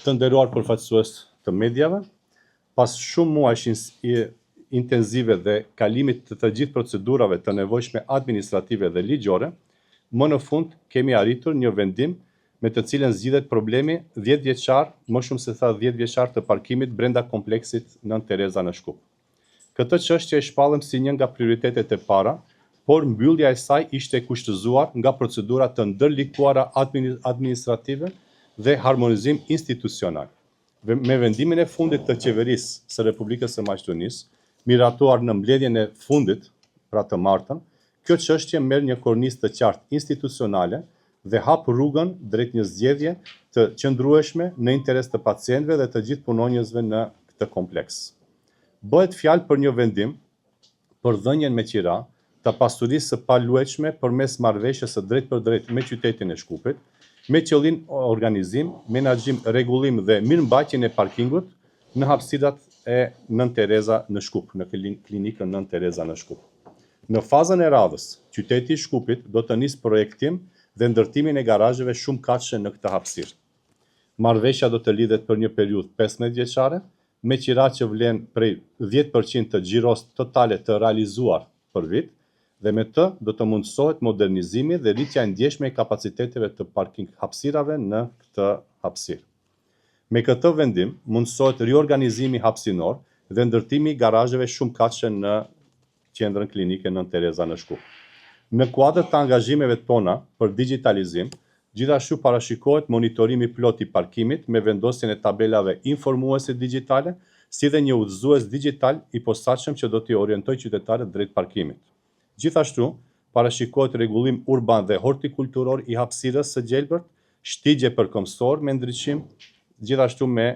Të nderuar përfaqësues të mediave, pas shumë muajsh intenzive dhe kalimit të të gjithë procedurave të nevojshme administrative dhe ligjore, më në fund kemi arritur një vendim me të cilën zgjidhet problemi 10 vjeçar, më shumë se sa 10 vjeçar të parkimit brenda kompleksit Nën Tereza në Shkup. Këtë çështje e shpallëm si një nga prioritetet e para, por mbyllja e saj ishte kushtëzuar nga procedura të ndërlikuara administrative dhe harmonizim institucional. Me vendimin e fundit të qeverisë së Republikës së Maqedonisë, miratuar në mbledhjen e fundit, pra të martën, kjo çështje merr një kornizë të qartë institucionale dhe hap rrugën drejt një zgjedhje të qëndrueshme në interes të pacientëve dhe të gjithë punonjësve në këtë kompleks. Bëhet fjalë për një vendim për dhënien me qira të pasurisë së paluajtshme përmes marrëveshjes së drejtpërdrejtë me qytetin e Shkupit, me qëllim organizim, menaxhim, rregullim dhe mirëmbajtjen e parkingut në hapësirat e Nën Tereza në Shkup, në klinikën Nën Tereza në Shkup. Në fazën e radhës, qyteti i Shkupit do të nisë projektim dhe ndërtimin e garazheve shumë katëshe në këtë hapësirë. Marrëveshja do të lidhet për një periudhë 15 vjeçare, me qira që vlen prej 10% të xhiros totale të realizuar për vit, dhe me të do të mundësohet modernizimi dhe rritja e ndjeshme e kapaciteteve të parking hapësirave në këtë hapësirë. Me këtë vendim mundësohet riorganizimi hapësinor dhe ndërtimi i garazheve shumë katëshe në qendrën klinike Nën Tereza në Shkup. Në kuadër të angazhimeve tona për digitalizim, gjithashtu parashikohet monitorimi plot i parkimit me vendosjen e tabelave informuese digjitale, si dhe një udhëzues digjital i posaçëm që do t'i orientojë qytetarët drejt parkimit. Gjithashtu, parashikohet rregullim urban dhe hortikulturor i hapësirës së gjelbërt, shtigje përkombësor me ndriçim, gjithashtu me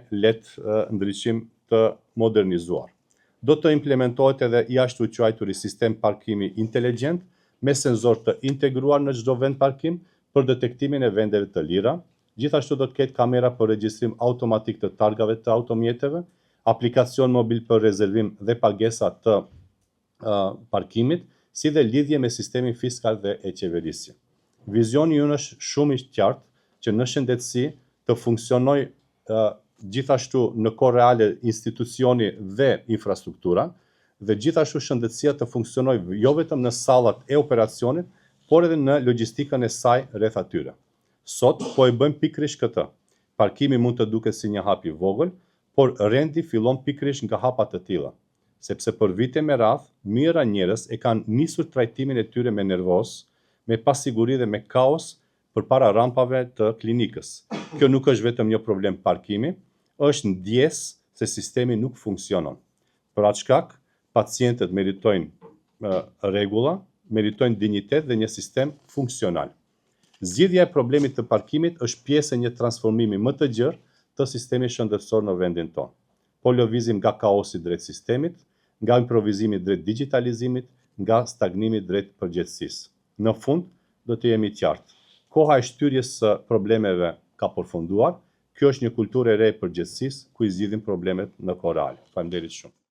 ndriçim të modernizuar. Do të implementohet edhe jashtë quajturi sistem parkimi inteligjent me senzor të integruar në çdo vend parkim për detektimin e vendeve të lira. Gjithashtu do të ketë kamera për regjistrim automatik të targave të automjeteve, aplikacion mobil për rezervim dhe pagesa të parkimit, si dhe lidhje me sistemin fiskal dhe e qeverisje. Vizioni ynë është shumë i qartë që në shëndetësi të funksionoj gjithashtu në kohë reale institucioni dhe infrastruktura, dhe gjithashtu shëndetësia të funksionoj jo vetëm në sallat e operacionit, por edhe në logjistikën e saj rreth atyre. Sot po e bëjmë pikërisht këtë. Parkimi mund të duket si një hap i vogël, por rendi fillon pikërisht nga hapa të tilla, sepse për vite me radhë, mijëra njerëz e kanë nisur trajtimin e tyre me nervoz, me pasiguri dhe me kaos përpara rampave të klinikës. Kjo nuk është vetëm një problem parkimi, është ndjesë se sistemi nuk funksionon. Për atë shkak, pacientët meritojnë rregulla, meritojnë dinjitet dhe një sistem funksional. Zgjidhja e problemit të parkimit është pjesë e një transformimi më të gjerë të sistemit shëndetësor në vendin tonë. Po lëvizim nga kaosi drejt sistemit, nga improvizimi drejt digitalizimit, nga stagnimi drejt përgjegjësisë. Në fund, do të jemi qartë. Koha e shtyrjes së problemeve ka përfunduar. Kjo është një kulturë e re e përgjegjësisë ku i zgjidhim problemet në kohë reale. Faleminderit shumë.